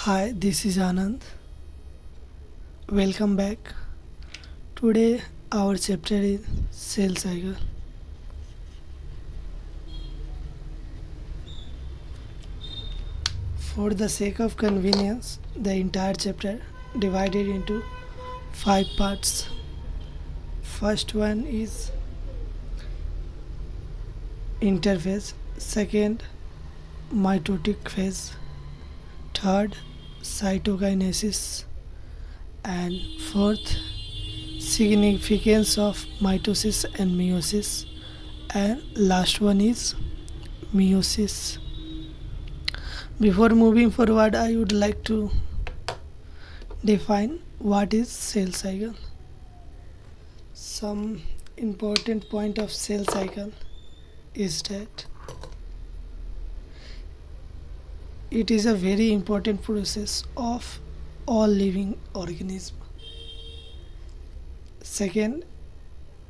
Hi, this is Anand. Welcome back. Today our chapter is cell cycle. For the sake of convenience, the entire chapter divided into five parts. First one is interphase, second mitotic phase, third cytokinesis, and fourth significance of mitosis and meiosis, and last one is meiosis. Before moving forward, I would like to define what is cell cycle. Some important point of cell cycle is that it is a very important process of all living organism. Second,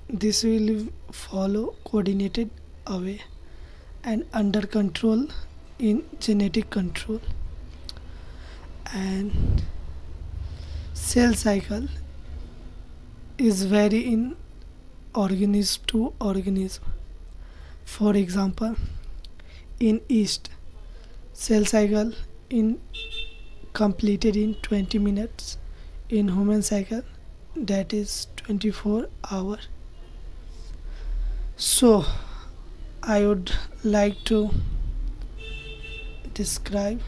this will follow coordinated away and under control in genetic control. And cell cycle is vary in organism to organism. For example, in yeast, cell cycle in completed in 20 minutes. In human cycle, that is 24 hours. So I would like to describe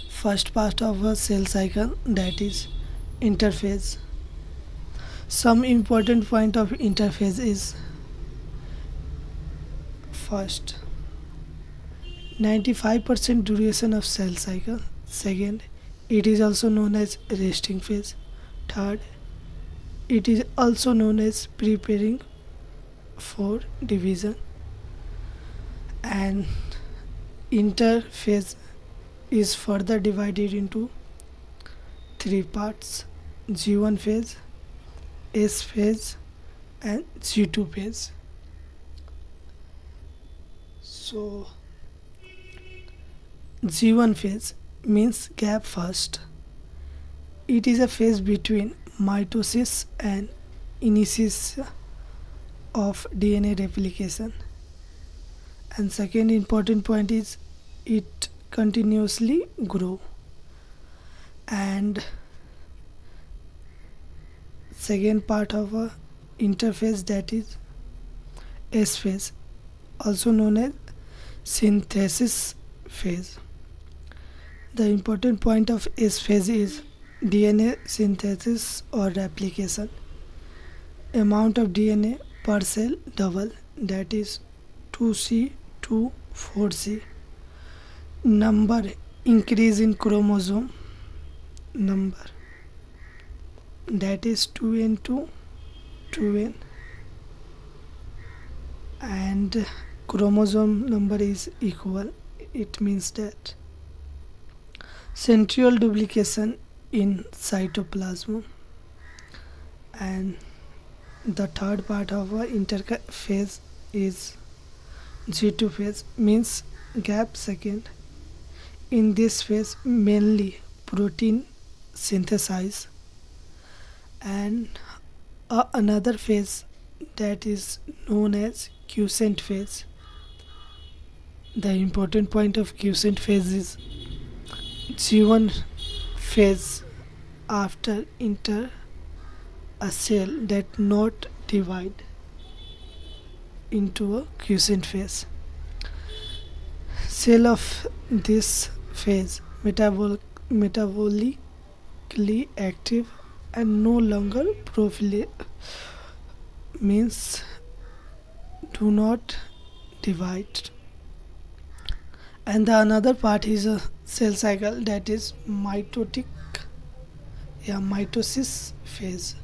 first part of a cell cycle, that is interphase. Some important point of interphase is first 95% duration of cell cycle. Second, it is also known as resting phase. Third, it is also known as preparing for division. And interphase is further divided into three parts: G1 phase, S phase, and G2 phase. So G1 phase means gap first. It is a phase between mitosis and initiation of DNA replication. And second important point is it continuously grow. And second part of a interphase, that is S phase, also known as synthesis phase. The important point of S phase is DNA synthesis or replication. Amount of DNA per cell double, that is 2C to 4C. Number increase in chromosome number, that is 2N to 2N, and chromosome number is equal. It means that central duplication in cytoplasm. And the third part of our interphase is G2 phase, means gap second. In this phase mainly protein synthesize. And another phase, that is known as quiescent phase. The important point of quiescent phase is G1 phase after enter a cell that not divide into a quiescent phase. Cell of this phase metabolically active and no longer means do not divide. And the another part is a cell cycle, that is mitosis phase.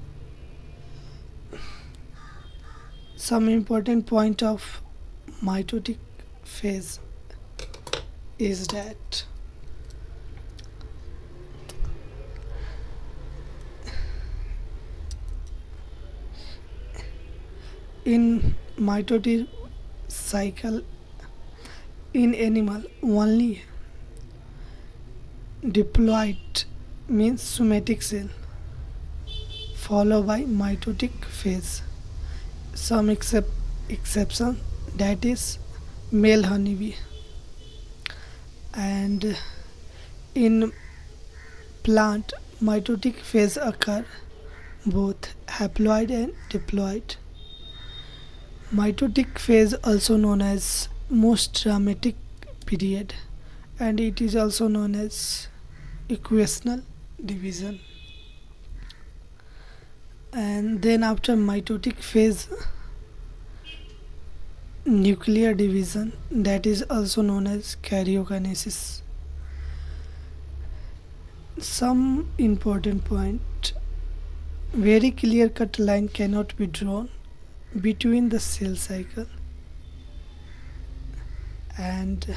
Some important point of mitotic phase is that in mitotic cycle in animal only diploid means somatic cell, followed by mitotic phase. Some exception, that is male honeybee. And in plant, mitotic phase occur both haploid and diploid. Mitotic phase also known as most dramatic period, and it is also known as equational division. And then after mitotic phase, nuclear division, that is also known as karyokinesis. Some important point: very clear cut line cannot be drawn between the cell cycle and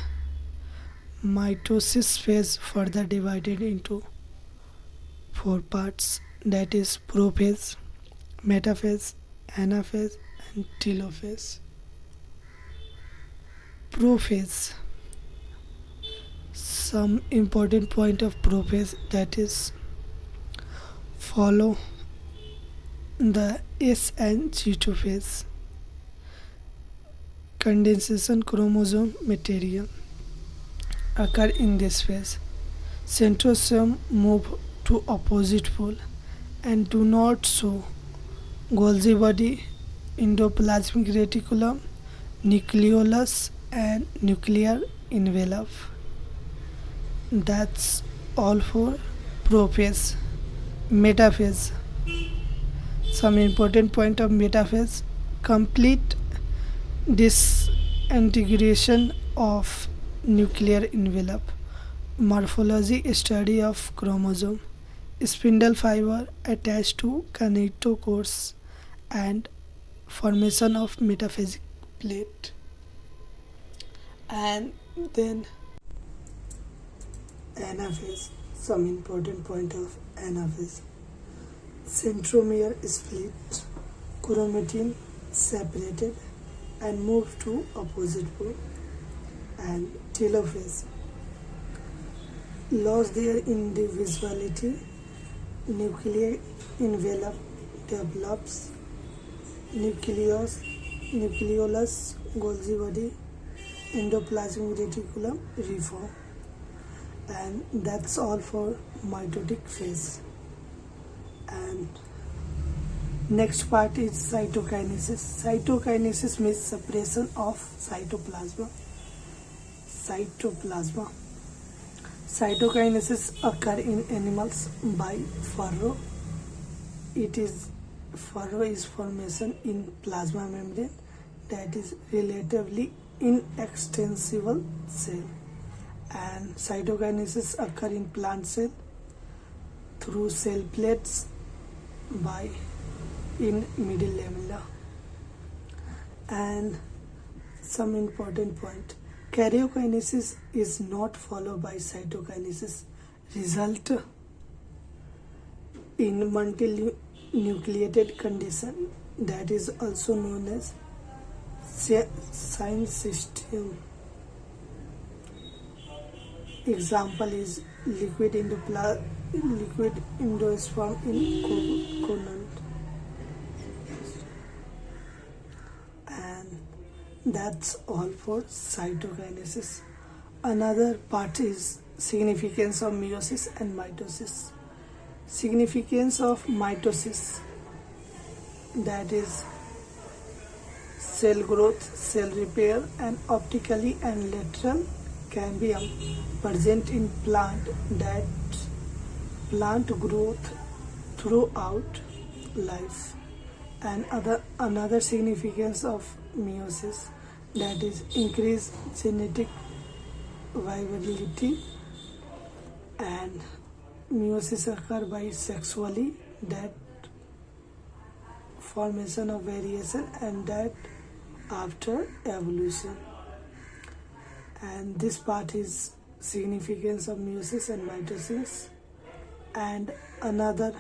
mitosis phase, further divided into four parts, that is prophase, metaphase, anaphase, and telophase. Prophase. Some important point of prophase, that is follow the S and G2 phase. Condensation chromosome material occur in this phase. Centrosome move to opposite pole and do not show Golgi body, endoplasmic reticulum, nucleolus, and nuclear envelope. That's all for prophase. Metaphase. Some important point of metaphase: complete disintegration of nuclear envelope, morphology study of chromosome, spindle fiber attached to kinetochores, and formation of metaphasic plate. And then anaphase. Some important point of anaphase: centromere split, chromatin separated and moved to opposite pole. And telophase, lost their individuality, nuclear envelope develops, nucleolus, Golgi body, endoplasmic reticulum reform. And that's all for mitotic phase. And next part is cytokinesis. Cytokinesis means suppression of cytoplasm. Cytokinesis occur in animals by furrow. Furrow is formation in plasma membrane that is relatively inextensible cell. And cytokinesis occur in plant cell through cell plates by in middle lamella. And some important point: karyokinesis is not followed by cytokinesis, result in multinucleated condition that is also known as sign system. Example is liquid endosperm in coconut. And that's all for cytokinesis. Another part is significance of meiosis and mitosis. Significance of mitosis, that is cell growth, cell repair, and optically and lateral cambium present in plant, that plant growth throughout life. And another significance of meiosis, that is increased genetic viability. And meiosis occur by sexually, that formation of variation, and that after evolution. And this part is significance of meiosis and mitosis. And another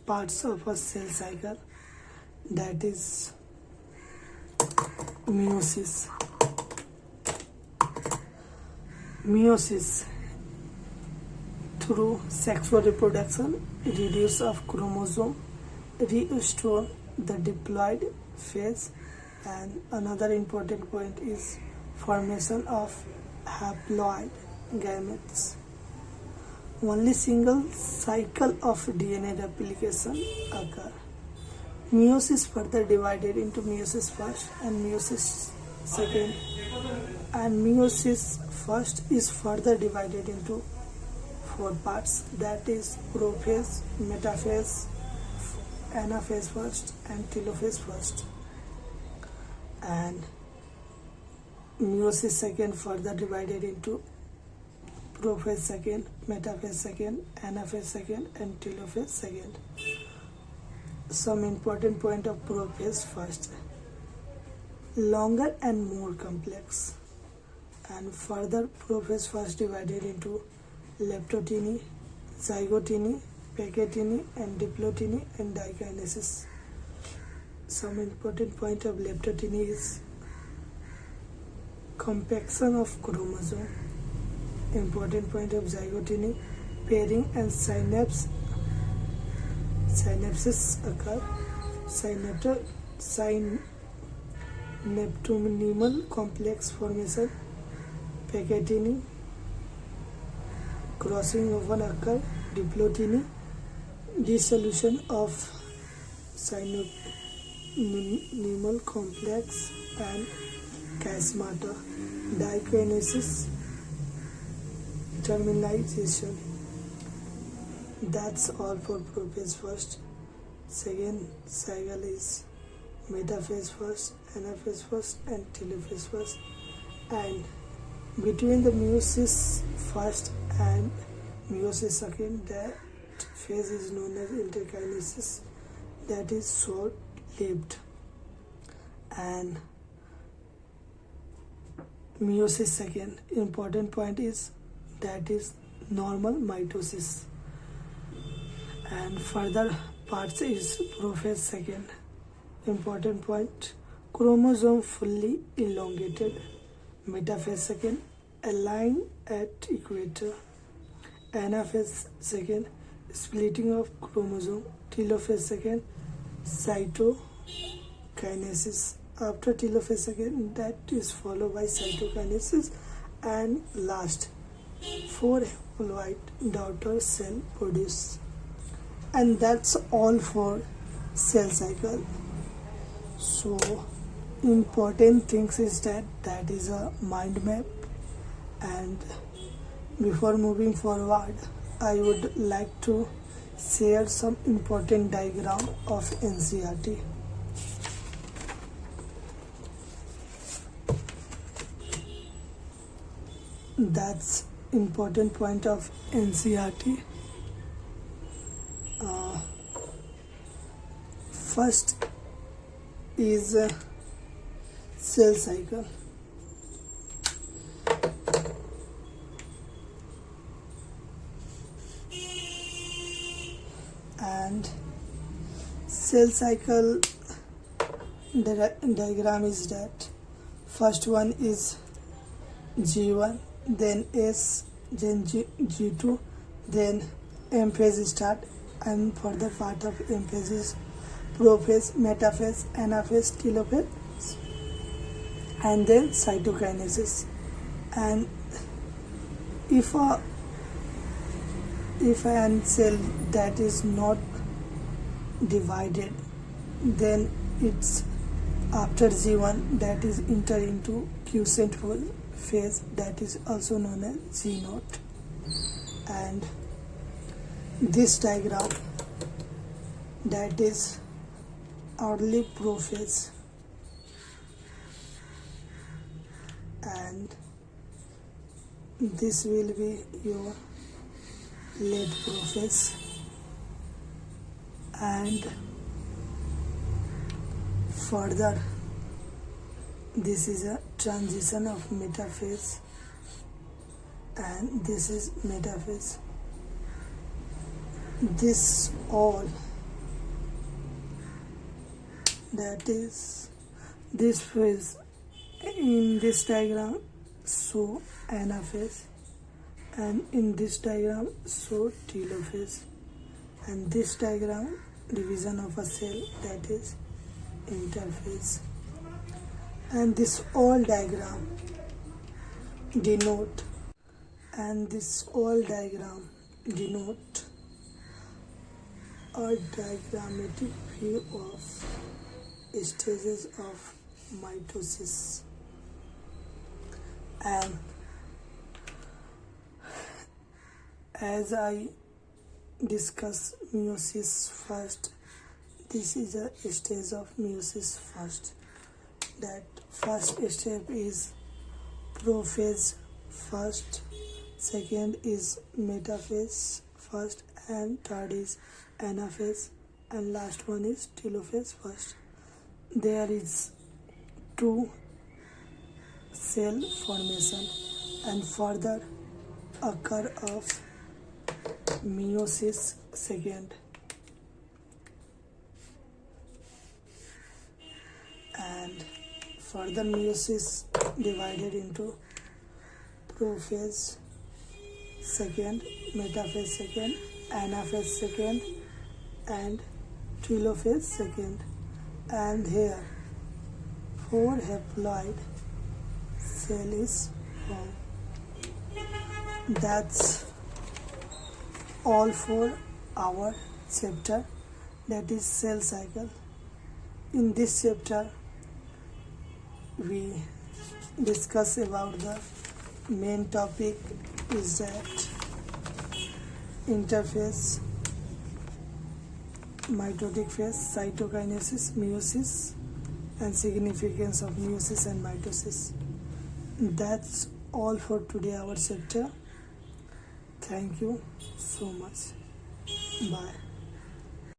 parts of a cell cycle, that is meiosis through sexual reproduction, reduce of chromosome, restore the diploid phase, and another important point is formation of haploid gametes. Only single cycle of DNA replication occur. Meiosis further divided into meiosis first and meiosis second, and meiosis first is further divided into four parts, that is prophase, metaphase, anaphase first and telophase first, and meiosis second further divided into prophase second, metaphase second, anaphase second and telophase second. Some important point of prophase first: longer and more complex, and further prophase first divided into leptoteny, zygoteny, pachyteny and diploteny and dikinesis. Some important point of leptoteny is compaction of chromosome. Important point of zygoteny: pairing and synapses occur. Synaptonemal complex formation. Pachyteny: crossing often occur. Diploteny: dissolution of synaptonemal complex and chiasmata. Dikinesis: terminalization. That's all for prophase first. Second cycle is metaphase first, anaphase first and telophase first, and between the meiosis first and meiosis second, that phase is known as interkinesis, that is short lived. And meiosis second, important point is that is normal mitosis, and further parts is prophase second. Important point: chromosome fully elongated. Metaphase second, aligned at equator. Anaphase second, splitting of chromosome. Telophase second, cytokinesis. After telophase second, that is followed by cytokinesis, and last 4 haploid daughter cell produce. And that's all for cell cycle. So important things is that is a mind map, and before moving forward I would like to share some important diagram of NCERT. That's important point of NCERT. First is cell cycle. And cell cycle diagram is that first one is G1, then S, then G2, then M phase start, and further part of M phase is prophase, metaphase, anaphase, telophase, and then cytokinesis. And if an cell that is not divided, then it's after G1 that is enter into quiescent phase, that is also known as G0. And this diagram, that is early prophase, and this will be your late prophase, and further this is a transition of metaphase, and this is metaphase. This all, that is this phase in this diagram show anaphase, and in this diagram show telophase, and this diagram division of a cell, that is interphase, and this all diagram denote a diagrammatic view of stages of mitosis. And as I discuss meiosis first, this is a stage of meiosis first. That first step is prophase first, second is metaphase first, and third is anaphase, and last one is telophase first. There is two cell formation and further occur of meiosis second, and further meiosis divided into prophase second, metaphase second, anaphase second, and telophase second. And here 4 haploid cell is formed. That's all for our chapter, that is cell cycle. In this chapter we discuss about the main topic is that interphase, mitotic phase, cytokinesis, meiosis, and significance of meiosis and mitosis. That's all for today our chapter. Thank you so much. Bye.